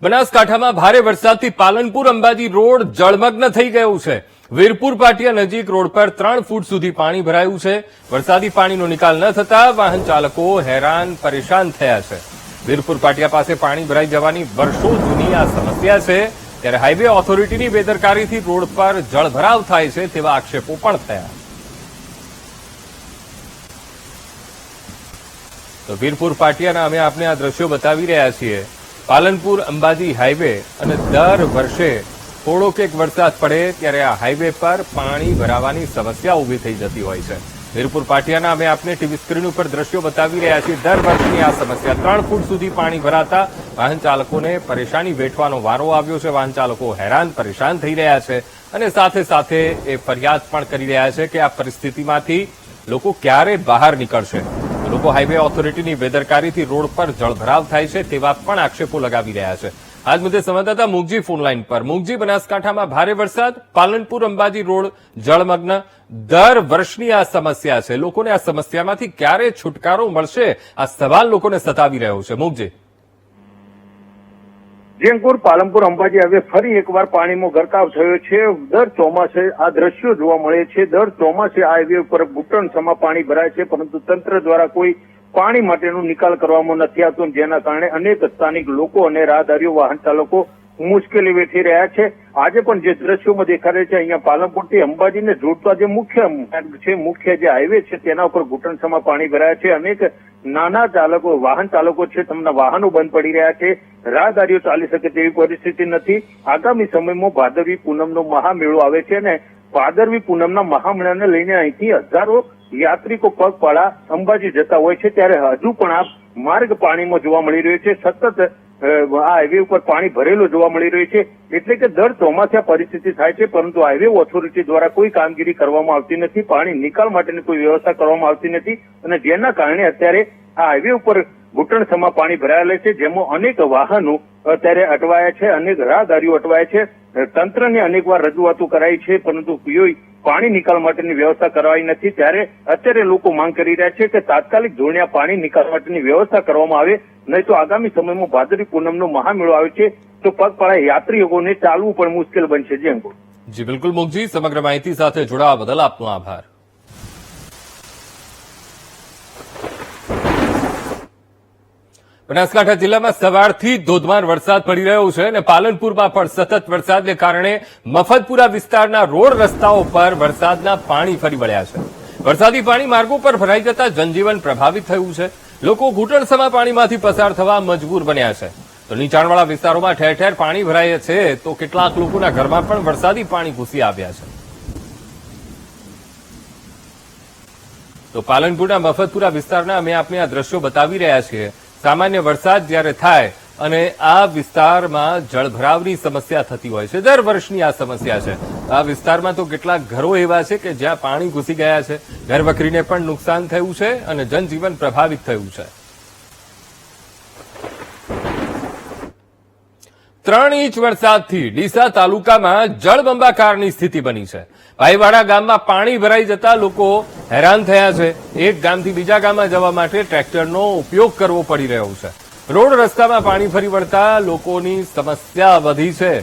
બનાસકાંઠામાં ભારે વરસાદથી પાલનપુર અંબાજી રોડ જળમગ્ન થઈ ગયું છે। વીરપુર પાટિયા નજીક રોડ પર 3 ફૂટ સુધી પાણી ભરાયું છે। વરસાદી પાણીનો નિકાલ ન થતા વાહન ચાલકો હેરાન પરેશાન થયા છે। વીરપુર પાટિયા પાસે પાણી ભરાઈ જવાની વર્ષો જૂની આ સમસ્યા છે, ત્યારે હાઈવે ઓથોરિટીની બેદરકારીથી રોડ પર જળભરાવ થાય છે તેવા આક્ષેપો પણ થયા। તો વીરપુર પાટિયાના અમે આપને આ દ્રશ્યો બતાવી રહ્યા છીએ। પાલનપુર અંબાજી હાઈવે અને દર વર્ષે થોડોક એક વરસાદ પડે ત્યારે આ હાઈવે પર પાણી ભરાવાની સમસ્યા ઉભી થઈ જતી હોય છે। વીરપુર પાટિયાના અમે આપને ટીવી સ્ક્રીન ઉપર દ્રશ્યો બતાવી રહ્યા છીએ। દર વર્ષની આ સમસ્યા 3 ફૂટ સુધી પાણી ભરાતા વાહન ચાલકોને પરેશાની વેઠવાનો વારો આવ્યો છે। વાહન ચાલકો હેરાન પરેશાન થઈ રહ્યા છે અને સાથે સાથે એ ફરિયાદ પણ કરી રહ્યા છે કે આ પરિસ્થિતિમાંથી લોકો ક્યારે બહાર નીકળશે। લોકો હાઈવે ઓથોરિટીની બેદરકારીથી રોડ પર જળભરાવ થાય છે તેવા પણ આક્ષેપો લગાવી રહ્યા છે। આજ મુદ્દે સંવાદદાતા મુગજી ફોનલાઈન પર। મુગજી, બનાસકાંઠામાં ભારે વરસાદ, પાલનપુર અંબાજી રોડ જળમગ્ન, દર વર્ષની આ સમસ્યા છે। લોકોને આ સમસ્યામાંથી ક્યારે છુટકારો મળશે, આ સવાલ લોકોને સતાવી રહ્યો છે। મુગજી, જેંગપુર પાલનપુર અંબાજી હાઈવે ફરી એકવાર પાણીમાં ગરકાવ થયો છે। દર ચોમાસે આ દ્રશ્યો જોવા મળે છે। દર ચોમાસે આ હાઈવે ઉપર ઘૂંટણસમાં પાણી ભરાય છે, પરંતુ તંત્ર દ્વારા કોઈ પાણી માટેનો નિકાલ કરવામાં નથી આવતો, જેના કારણે અનેક સ્થાનિક લોકો અને રાહદારીઓ વાહન ચાલકો મુશ્કેલી વેઠી રહ્યા છે। આજે પણ જે દ્રશ્યોમાં દેખાઈ રહ્યા છે, અહીંયા પાલનપુરથી અંબાજીને જોડતા જે મુખ્ય માર્ગ છે, મુખ્ય જે હાઈવે છે, તેના ઉપર ઘૂંટણસમાં પાણી ભરાયા છે। અનેક નાના ચાલકો, વાહન ચાલકો છે, તેમના વાહનો બંધ પડી રહ્યા છે। રાહદારીઓ ચાલી શકે તેવી પરિસ્થિતિ નથી। આગામી સમયમાં ભાદરવી પૂનમનો મહામેળો આવે છે અને ભાદરવી પૂનમના મહામેળાને લઈને અહીંથી હજારો યાત્રિકો પગપાળા અંબાજી જતા હોય છે, ત્યારે હજુ પણ આ માર્ગ પાણીમાં જોવા મળી રહ્યો છે। સતત આ હાઈવે ઉપર પાણી ભરેલું જોવા મળી રહ્યું છે, એટલે કે દર ચોમાસે આ પરિસ્થિતિ થાય છે, પરંતુ હાઈવે ઓથોરિટી દ્વારા કોઈ કામગીરી કરવામાં આવતી નથી। પાણી નિકાલ માટેની કોઈ વ્યવસ્થા કરવામાં આવતી નથી અને જેના કારણે અત્યારે આ હાઈવે ઉપર ઘૂંટણસમાં પાણી ભરાયેલા છે, જેમાં અનેક વાહનો અત્યારે અટવાયા છે, અનેક રાહદારીઓ અટવાયા છે। તંત્રને અનેકવાર રજૂઆતો કરાઈ છે, પરંતુ કોઈ પાણી નિકાલ માટેની વ્યવસ્થા કરવાઈ નથી। ત્યારે અત્યારે લોકો માંગ કરી રહ્યા છે કે તાત્કાલિક ધોરણે પાણી નિકાલ માટેની વ્યવસ્થા કરવામાં આવે, નહીં તો આગામી સમયમાં ભાદરવી પૂનમનો મહામેળો આવે છે તો પગપાળા યાત્રીઓને ચાલવું પણ મુશ્કેલ બનશે। જી બિલકુલ મુગજી, સમગ્ર માહિતી સાથે જોડાવા બદલ આપનો આભાર। બનાસકાંઠા જિલ્લામાં સવારથી ધોધમાર વરસાદ પડી રહ્યો છે અને પાલનપુરમાં પણ સતત વરસાદને કારણે મફતપુરા વિસ્તારના રોડ રસ્તાઓ પર વરસાદના પાણી ફરી વળ્યા છે। વરસાદી પાણી માર્ગો પર ભરાઈ જતા જનજીવન પ્રભાવિત થયું છે। લોકો ઘૂંટણસમાં પાણીમાંથી પસાર થવા મજબૂર બન્યા છે। તો નીચાણવાળા વિસ્તારોમાં ઠેર ઠેર પાણી ભરાય છે, તો કેટલાક લોકોના ઘરમાં પણ વરસાદી પાણી ઘૂસી આવ્યા છે। તો પાલનપુરના મફતપુરા વિસ્તારના અમે આપને આ દ્રશ્યો બતાવી રહ્યા છીએ। સામાન્ય વરસાદ જ્યારે થાય અને આ વિસ્તારમાં જળભરાવની સમસ્યા થતી હોય છે, દર વર્ષની આ સમસ્યા છે। આ વિસ્તારમાં તો કેટલાક ઘરો એવા છે કે જ્યાં પાણી ઘૂસી ગયા છે, ઘરવખરીને પણ નુકસાન થયું છે અને જનજીવન પ્રભાવિત થયું છે। 3 ઇંચ વરસાદથી ડીસા તાલુકામાં જળબંબાકારની સ્થિતિ બની છે। ભાઈવાડા ગામમાં પાણી ભરાઈ જતા લોકો હેરાન થયા છે। એક ગામથી બીજા ગામમાં જવા માટે ટ્રેક્ટરનો ઉપયોગ કરવો પડી રહ્યો છે। રોડ રસ્તામાં પાણી ફરી વળતા લોકોની સમસ્યા વધી છે।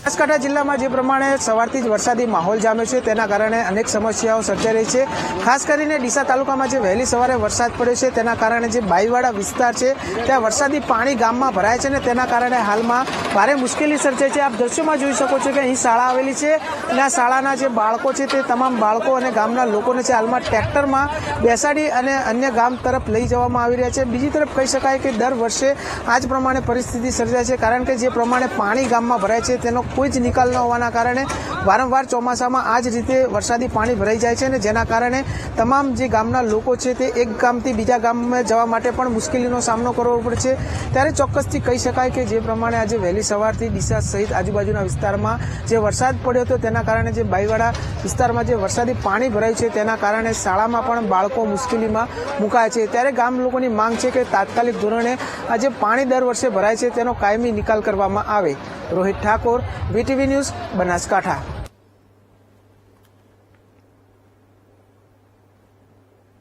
બનાસકાંઠા જિલ્લામાં જે પ્રમાણે સવારથી જ વરસાદી માહોલ જામ્યો છે, તેના કારણે અનેક સમસ્યાઓ સર્જાઈ રહી છે। ખાસ કરીને ડીસા તાલુકામાં જે વહેલી સવારે વરસાદ પડ્યો છે, તેના કારણે જે બાઈવાડા વિસ્તાર છે ત્યાં વરસાદી પાણી ગામમાં ભરાય છે અને તેના કારણે હાલમાં ભારે મુશ્કેલી સર્જાઈ છે। આપ દ્રશ્યોમાં જોઈ શકો છો કે અહીં શાળા આવેલી છે અને આ શાળાના જે બાળકો છે તે તમામ બાળકો અને ગામના લોકોને છે હાલમાં ટ્રેક્ટરમાં બેસાડી અને અન્ય ગામ તરફ લઈ જવામાં આવી રહ્યા છે। બીજી તરફ કહી શકાય કે દર વર્ષે આ જ પ્રમાણે પરિસ્થિતિ સર્જાય છે, કારણ કે જે પ્રમાણે પાણી ગામમાં ભરાય છે તેનો કોઈ જ નિકાલ ન હોવાના કારણે વારંવાર ચોમાસામાં આ જ રીતે વરસાદી પાણી ભરાઈ જાય છે અને જેના કારણે તમામ જે ગામના લોકો છે તે એક ગામથી બીજા ગામમાં જવા માટે પણ મુશ્કેલીનો સામનો કરવો પડે છે। ત્યારે ચોક્કસથી કહી શકાય કે જે પ્રમાણે આજે વહેલી સવારથી ડીસા સહિત આજુબાજુના વિસ્તારમાં જે વરસાદ પડ્યો હતો તેના કારણે જે બાઈવાડા વિસ્તારમાં જે વરસાદી પાણી ભરાયું છે તેના કારણે શાળામાં પણ બાળકો મુશ્કેલીમાં મુકાયા છે। ત્યારે ગામ લોકોની માંગ છે કે તાત્કાલિક ધોરણે આ જે પાણી દર વર્ષે ભરાય છે તેનો કાયમી નિકાલ કરવામાં આવે। Rohit Thakor, VTV news, Banaskantha.